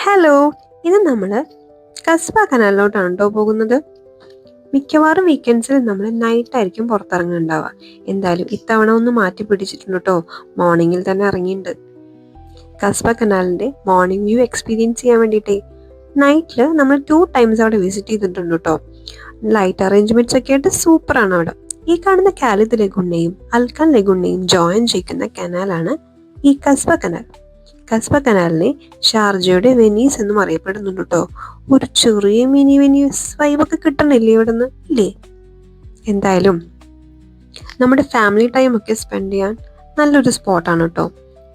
Hello, ഇത് നമ്മൾ കസ്ബ കനാലിലോട്ടാണ് കേട്ടോ പോകുന്നത്. മിക്കവാറും വീക്കെൻഡ്സിൽ നമ്മൾ നൈറ്റായിരിക്കും പുറത്തിറങ്ങുന്നുണ്ടാവുക. എന്തായാലും ഇത്തവണ ഒന്ന് മാറ്റി പിടിച്ചിട്ടുണ്ട് കേട്ടോ. മോർണിംഗിൽ തന്നെ ഇറങ്ങിയിട്ടുണ്ട്. കസ്ബ കനാലിൻ്റെ മോർണിംഗ് വ്യൂ എക്സ്പീരിയൻസ് ചെയ്യാൻ വേണ്ടിയിട്ടേ നൈറ്റിൽ നമ്മൾ 2 ടൈംസ് അവിടെ വിസിറ്റ് ചെയ്തിട്ടുണ്ട് കേട്ടോ. ലൈറ്റ് അറേഞ്ച്മെന്റ്സ് ഒക്കെ ആയിട്ട് സൂപ്പറാണ് അവിടെ. ഈ കാണുന്ന കാലിദ് ലഗൂണിനെയും അൽക്കാൻ ലഗൂണിനെയും ജോയിൻ ചെയ്യുന്ന കനാലാണ് ഈ കസ്ബ കനാൽ. കസ്ബ കനാലിനെ ഷാർജയുടെ വെനീസ് എന്നും അറിയപ്പെടുന്നുണ്ട് കേട്ടോ. ഒരു ചെറിയ മിനി വെനീസ് വൈബൊക്കെ കിട്ടണില്ലേ ഇവിടെ നിന്ന് ഇല്ലേ? എന്തായാലും നമ്മുടെ ഫാമിലി ടൈം ഒക്കെ സ്പെൻഡ് ചെയ്യാൻ നല്ലൊരു സ്പോട്ടാണ് കേട്ടോ.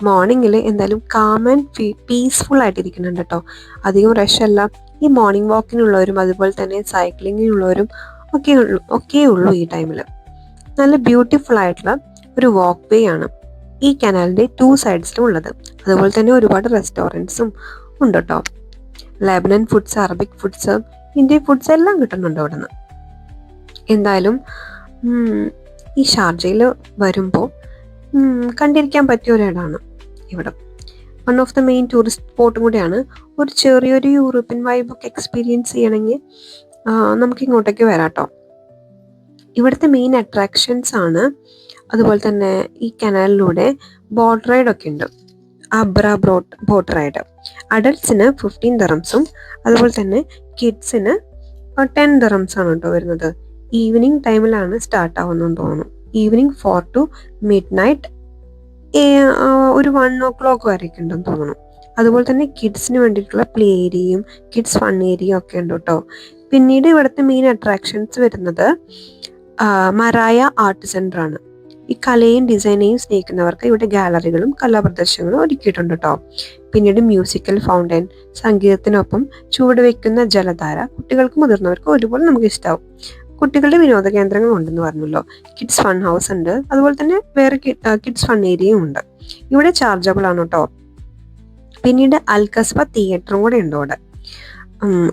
മോർണിംഗിൽ എന്തായാലും കാം ആൻഡ് പീസ്ഫുൾ ആയിട്ടിരിക്കുന്നുണ്ട് കേട്ടോ. അധികം റഷ് അല്ല. ഈ മോർണിംഗ് വാക്കിനുള്ളവരും അതുപോലെ തന്നെ സൈക്ലിങ്ങിനുള്ളവരും ഒക്കെ ഉള്ളൂ ഈ ടൈമിൽ. നല്ല ബ്യൂട്ടിഫുൾ ആയിട്ടുള്ള ഒരു വാക്ക് വേ ആണ് ഈ കനാലിൻ്റെ 2 സൈഡ്സിലും ഉള്ളത്. അതുപോലെ തന്നെ ഒരുപാട് റെസ്റ്റോറൻറ്റ്സും ഉണ്ട് കേട്ടോ. Lebanon foods, Arabic foods, Indian foods എല്ലാം കിട്ടുന്നുണ്ട് അവിടെ നിന്ന്. എന്തായാലും ഈ ഷാർജയിൽ വരുമ്പോൾ കണ്ടിരിക്കാൻ പറ്റിയ ഒരിടമാണ് ഇവിടെ. One of the main tourist സ്പോട്ടും കൂടിയാണ്. ഒരു ചെറിയൊരു യൂറോപ്യൻ വൈബൊക്കെ എക്സ്പീരിയൻസ് ചെയ്യണമെങ്കിൽ നമുക്ക് ഇങ്ങോട്ടേക്ക് വരാം കേട്ടോ. ഇവിടുത്തെ മെയിൻ അട്രാക്ഷൻസ് ആണ്. അതുപോലെ തന്നെ ഈ കനാലിലൂടെ ബോട്ട് റൈഡ് ഒക്കെ ഉണ്ട്. അബ്ര ബോട്ട് റൈഡ് അഡൽട്ട്സിന് 15 ദിറംസും അതുപോലെ തന്നെ കിഡ്സിന് 10 ദിറംസ് ആണ് കേട്ടോ വരുന്നത്. ഈവനിങ് ടൈമിലാണ് സ്റ്റാർട്ട് ആവുന്നതെന്ന് തോന്നുന്നു. ഈവനിങ് 4 to midnight, ഒരു 1 o'clock വരെയൊക്കെ ഉണ്ടെന്ന് തോന്നുന്നു. അതുപോലെ തന്നെ കിഡ്സിന് വേണ്ടിയിട്ടുള്ള പ്ലേ ഏരിയയും കിഡ്സ് ഫൺ ഏരിയയും ഒക്കെ ഉണ്ട് കേട്ടോ. പിന്നീട് ഇവിടുത്തെ മെയിൻ അട്രാക്ഷൻസ് വരുന്നത് മറായ ആർട്ട് സെന്റർ ആണ്. ഈ കലയും ഡിസൈനെയും സ്നേഹിക്കുന്നവർക്ക് ഇവിടെ ഗാലറികളും കലാപ്രദർശനങ്ങളും ഒരുക്കിയിട്ടുണ്ട് കേട്ടോ. പിന്നീട് മ്യൂസിക്കൽ ഫൗണ്ടൻ, സംഗീതത്തിനൊപ്പം ചുവടുവെക്കുന്ന ജലധാര, കുട്ടികൾക്കും മുതിർന്നവർക്കും ഒരുപോലെ നമുക്ക് ഇഷ്ടമാവും. കുട്ടികളുടെ വിനോദ കേന്ദ്രങ്ങൾ ഉണ്ടെന്ന് പറഞ്ഞല്ലോ. കിഡ്സ് ഫൺ ഹൗസ് ഉണ്ട്. അതുപോലെ തന്നെ വേറെ കിഡ്സ് ഫൺ ഏരിയയും ഉണ്ട്. ഇവിടെ ചാർജബിൾ ആണ് കേട്ടോ. പിന്നീട് അൽകസ്ബ തിയേറ്ററും കൂടെ ഉണ്ട് അവിടെ.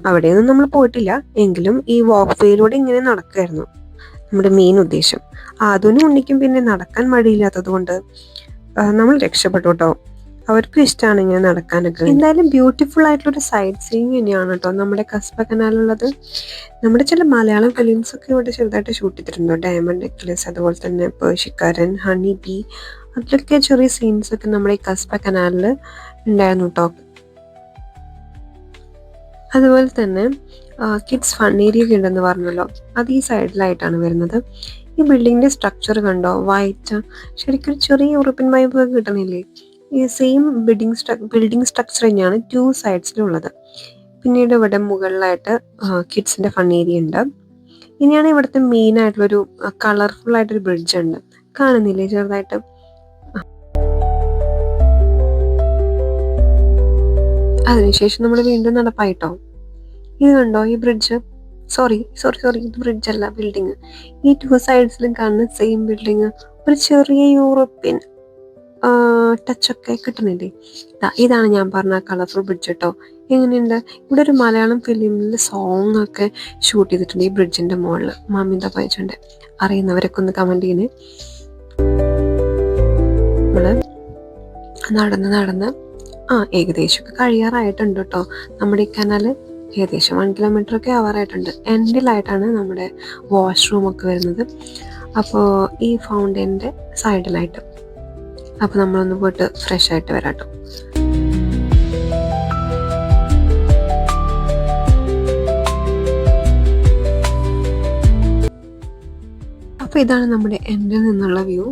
അവിടെയൊന്നും നമ്മൾ പോയിട്ടില്ല. എങ്കിലും ഈ വാക്ക് വേയിലൂടെ ഇങ്ങനെ നടക്കുമായിരുന്നു നമ്മുടെ മെയിൻ ഉദ്ദേശം. ആദ്യനും ഉണ്ണിക്കും പിന്നെ നടക്കാൻ മടിയില്ലാത്തത് കൊണ്ട് നമ്മൾ രക്ഷപ്പെട്ടു കേട്ടോ. അവർക്കും ഇഷ്ടമാണ് ഇങ്ങനെ നടക്കാനൊക്കെ. എന്തായാലും ബ്യൂട്ടിഫുൾ ആയിട്ടുള്ളൊരു സൈഡ് സീയിങ് തന്നെയാണ് കേട്ടോ നമ്മുടെ കസ്ബ കനാലുള്ളത്. നമ്മുടെ ചില മലയാളം ഫിലിംസ് ഒക്കെ ഇവിടെ ചെറുതായിട്ട് ഷൂട്ട് ചെയ്തിട്ടുണ്ടോ. ഡയമണ്ട് നെക്ലസ്, അതുപോലെ തന്നെ പേർഷ്യക്കാരൻ, ഹണി ബി, അതിലൊക്കെ ചെറിയ സീൻസ് ഒക്കെ നമ്മുടെ ഈ കസ്ബ കനാലിൽ ഉണ്ടായിരുന്നു കേട്ടോ. അതുപോലെ തന്നെ കിഡ്സ് ഫൺ ഏരിയ ഒക്കെ ഉണ്ടെന്ന് പറഞ്ഞല്ലോ. അത് ഈ സൈഡിലായിട്ടാണ് വരുന്നത്. ഈ ബിൽഡിങ്ങിന്റെ സ്ട്രക്ചർ കണ്ടോ, വൈറ്റ്, ശരിക്കും ചെറിയ യൂറോപ്യൻ വൈബ് ഒക്കെ കിട്ടണില്ലേ? ഈ സെയിം ബിൽഡിംഗ് സ്ട്രക്ചർ തന്നെയാണ് 2 സൈഡ്സിലുള്ളത്. പിന്നീട് ഇവിടെ മുകളിലായിട്ട് കിഡ്സിന്റെ ഫൺ ഏരിയ ഉണ്ട്. ഇനിയാണ് ഇവിടുത്തെ മെയിൻ ആയിട്ടുള്ളൊരു കളർഫുൾ ആയിട്ടൊരു ബ്രിഡ്ജ് ഉണ്ട്, കാണുന്നില്ലേ ചെറുതായിട്ട്? അതിനുശേഷം നമ്മൾ വീണ്ടും നടപ്പായിട്ടോ. ഇത് കണ്ടോ ഈ ബ്രിഡ്ജ്? സോറി ഇത് ബ്രിഡ്ജ് അല്ല, ബിൽഡിങ്. ഈ 2 സൈഡ്സിലും കാണുന്ന സെയിം ബിൽഡിങ് ഒരു ചെറിയ യൂറോപ്യൻ ടച്ചൊക്കെ കിട്ടുന്നില്ലേ? ഇതാണ് ഞാൻ പറഞ്ഞ കളർഫുൾ ബ്രിഡ്ജ് കേട്ടോ. എങ്ങനെയുണ്ട്? ഇവിടെ ഒരു മലയാളം ഫിലിമിൽ സോങ് ഒക്കെ ഷൂട്ട് ചെയ്തിട്ടുണ്ട് ഈ ബ്രിഡ്ജിന്റെ മുകളിൽ. മാമിന്ത പയച്ചുണ്ട്, അറിയുന്നവരൊക്കെ ഒന്ന് കമന്റ് ചെയ്യുന്നേ. നമ്മള് നടന്ന് ഏകദേശമൊക്കെ കഴിയാറായിട്ടുണ്ട് കേട്ടോ. നമ്മുടെ ഈ കനാല് ഏകദേശം 1 കിലോമീറ്റർ ഒക്കെ ആവാറായിട്ടുണ്ട്. എൻഡിലായിട്ടാണ് നമ്മുടെ വാഷ്റൂം ഒക്കെ വരുന്നത്. അപ്പോൾ ഈ ഫൗണ്ടൈൻ്റെ സൈഡിലായിട്ട്. അപ്പോൾ നമ്മളൊന്ന് പോയിട്ട് ഫ്രഷ് ആയിട്ട് വരാം കേട്ടോ. അപ്പോൾ ഇതാണ് നമ്മുടെ എൻഡിൽ നിന്നുള്ള വ്യൂ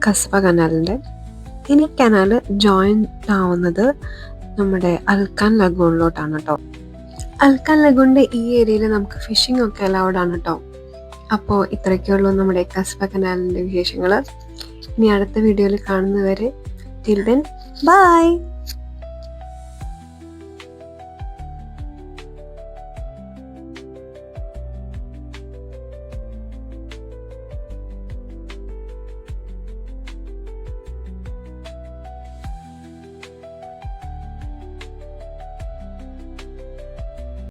കസ്ബ കനാലിൻ്റെ. ഇനി കനാൽ ജോയിൻ ആവുന്നത് നമ്മുടെ അൽക്കാൻ ലഗൂണിലോട്ടാണ് കേട്ടോ. അൽക്കാൻ ലഗൂണിൻ്റെ ഈ ഏരിയയിൽ നമുക്ക് ഫിഷിംഗ് ഒക്കെ അലൗഡ് ആണ് കേട്ടോ. അപ്പോൾ ഇത്രയൊക്കെയുള്ളൂ നമ്മുടെ കസ്ബ കനാലിൻ്റെ വിശേഷങ്ങൾ. ഇനി അടുത്ത വീഡിയോയിൽ കാണുന്നവരെ ടിൽ ദെൻ ബൈ.